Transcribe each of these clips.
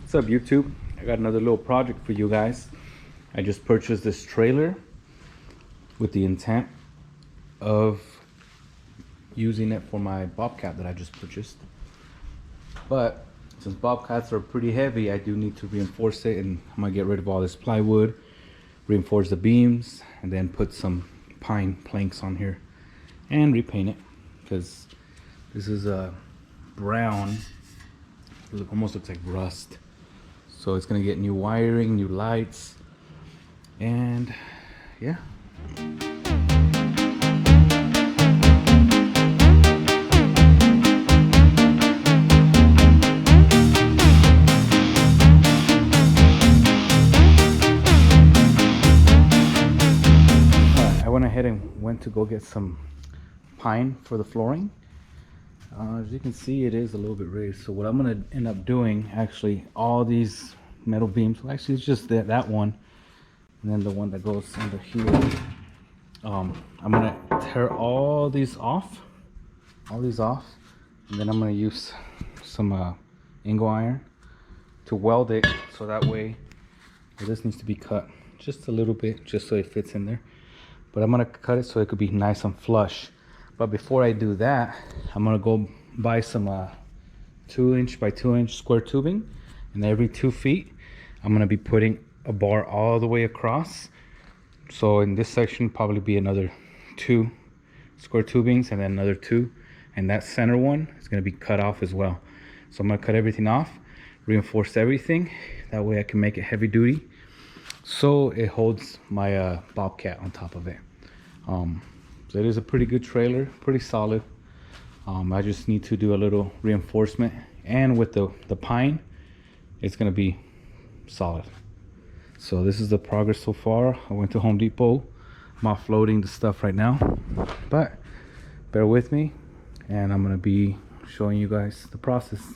What's up, YouTube? I got another little project for you guys. I just purchased this trailer with the intent of using it for my Bobcat that I just purchased. But since Bobcats are pretty heavy, I do need to reinforce it, and I'm gonna get rid of all this plywood, reinforce the beams, and then put some pine planks on here and repaint it, because this is a brown. It almost looks like rust. So it's gonna get new wiring, new lights, and yeah. I went ahead and went to go get some pine for the flooring. As you can see, it is a little bit raised. So what I'm gonna end up doing, actually, all these metal beams, well, actually it's just that one, and then the one that goes under here. I'm gonna tear all these off, and then I'm gonna use some angle iron to weld it, so that way, well, this needs to be cut just a little bit, just so it fits in there. But I'm gonna cut it so it could be nice and flush. But before I do that, I'm gonna go buy some 2" by 2" square tubing, and every 2 feet I'm gonna be putting a bar all the way across. So in this section probably be another 2 square tubings, and then another 2, and that center one is gonna be cut off as well. So I'm gonna cut everything off, reinforce everything, that way I can make it heavy duty so it holds my Bobcat on top of it. So it is a pretty good trailer, pretty solid. I just need to do a little reinforcement, and with the pine, it's gonna be solid. So this is the progress so far. I went to Home Depot. I'm offloading the stuff right now, but bear with me, and I'm gonna be showing you guys the process.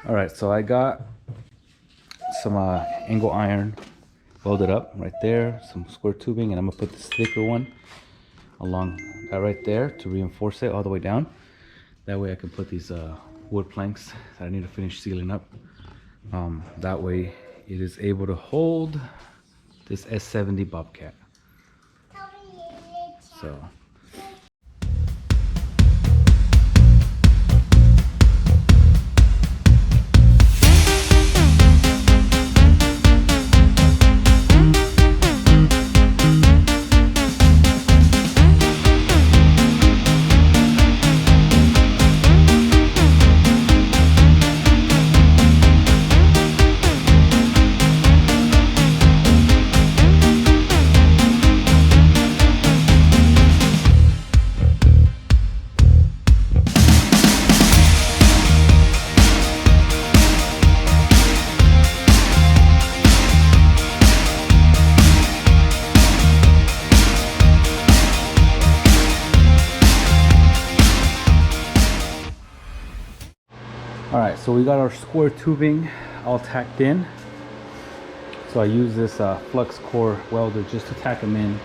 All right, so I got some angle iron welded up right there, some square tubing, and I'm gonna put this thicker one along that right there to reinforce it all the way down. That way I can put these wood planks that I need to finish sealing up. That way it is able to hold this S70 Bobcat. So. Alright, so we got our square tubing all tacked in. So I use this flux core welder just to tack them in.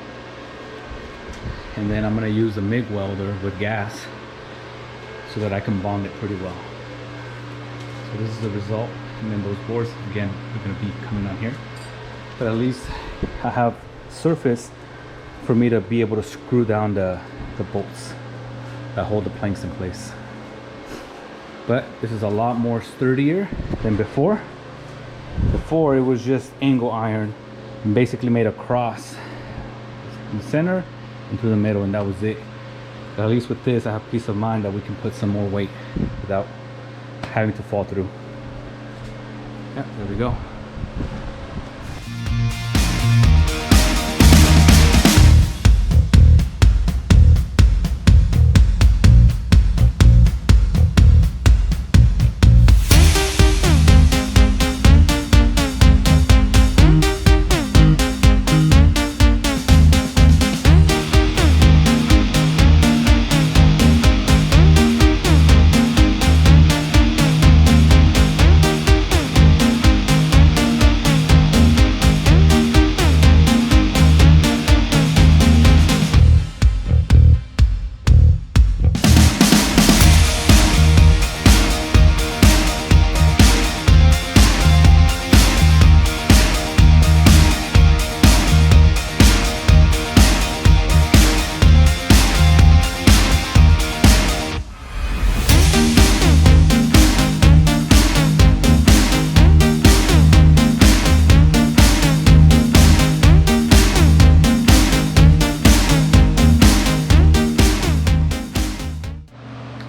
And then I'm going to use a MIG welder with gas so that I can bond it pretty well. So this is the result. And then those boards, again, are going to be coming on here. But at least I have surface for me to be able to screw down the bolts that hold the planks in place. But this is a lot more sturdier than before. before it was just angle iron and basically made a cross in the center into the middle, and that was it. But at least with this, I have peace of mind that we can put some more weight without having to fall through. Yeah, there we go.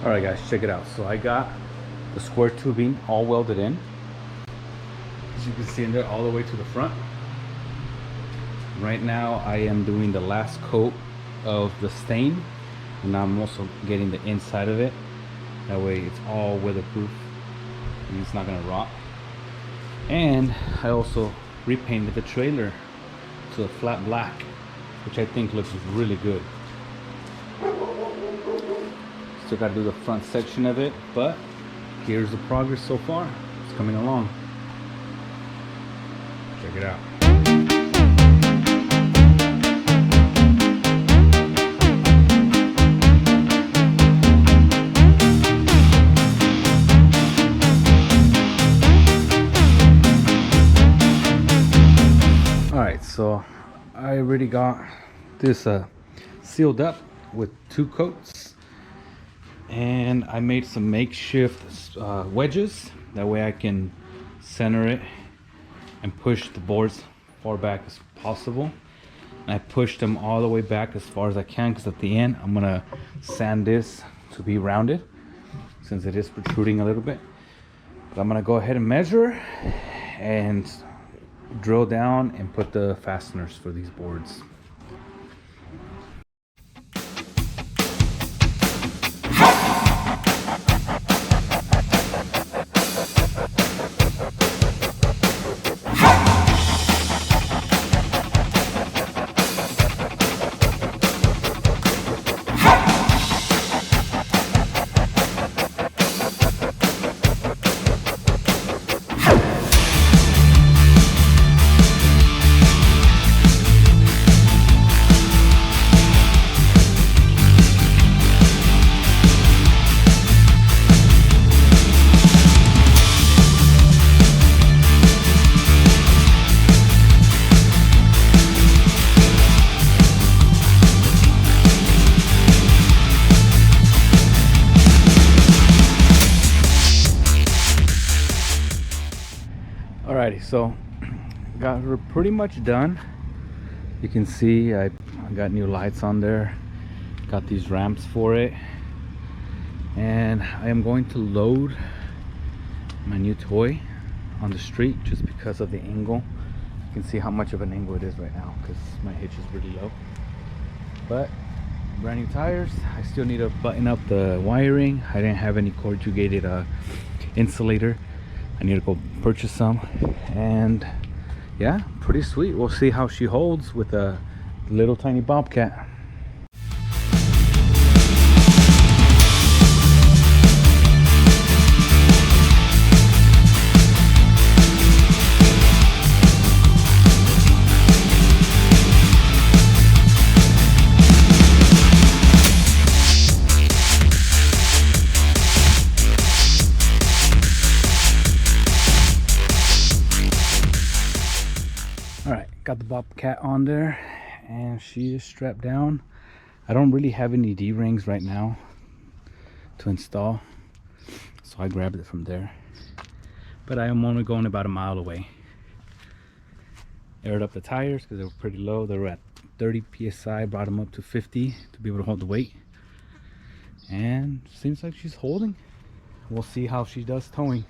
Alright guys, check it out. So I got the square tubing all welded in, as you can see in there, all the way to the front. Right now I am doing the last coat of the stain, and I'm also getting the inside of it. That way it's all weatherproof and it's not gonna rot. And I also repainted the trailer to a flat black, which I think looks really good. Still got to do the front section of it, but here's the progress so far. It's coming along. Check it out. Alright, so I already got this sealed up with 2 coats. And I made some makeshift wedges, that way I can center it and push the boards far back as possible. And I pushed them all the way back as far as I can, because at the end I'm gonna sand this to be rounded since it is protruding a little bit. But I'm gonna go ahead and measure and drill down and put the fasteners for these boards. Alrighty, so got her pretty much done. You can see I got new lights on there, got these ramps for it, and I am going to load my new toy on the street just because of the angle. You can see how much of an angle it is right now because my hitch is really low. But brand new tires. I still need to button up the wiring. I didn't have any corrugated insulator. I need to go purchase some, and yeah, pretty sweet. We'll see how she holds with a little tiny Bobcat. Got the Bobcat on there and she is strapped down. I don't really have any D-rings right now to install, so I grabbed it from there, but I am only going about a mile away. aired up the tires because they were pretty low. They were at 30 psi, brought them up to 50 to be able to hold the weight. And seems like she's holding. We'll see how she does towing.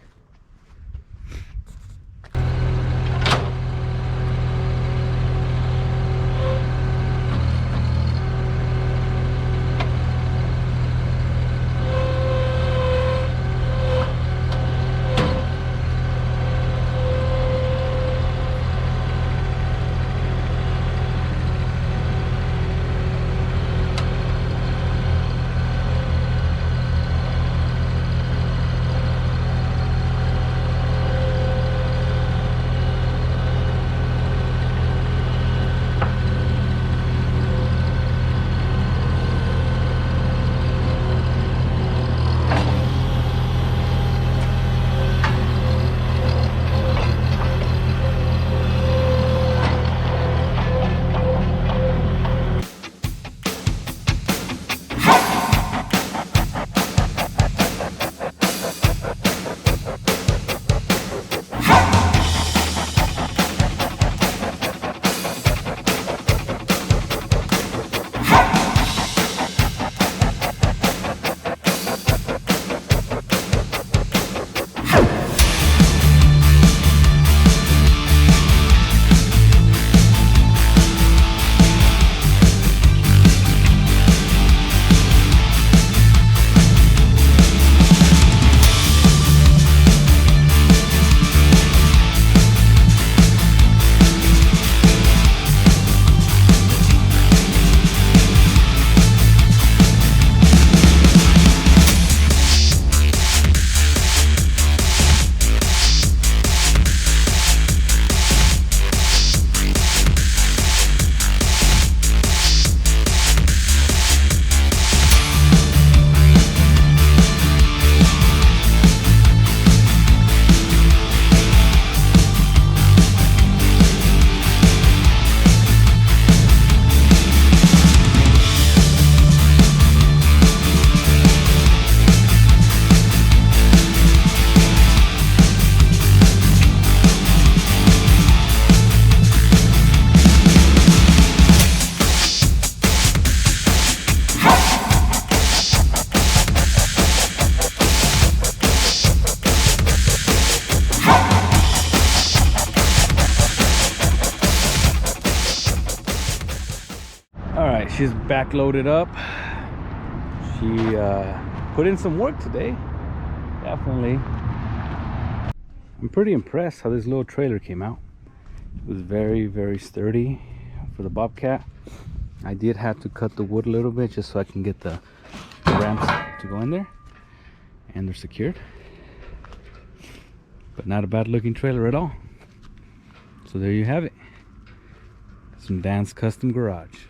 She's back loaded up. She put in some work today, definitely. I'm pretty impressed how this little trailer came out. It was very, very sturdy for the Bobcat. I did have to cut the wood a little bit just so I can get the ramps to go in there, and they're secured. But not a bad looking trailer at all. So there you have it. Some Dan's Custom Garage.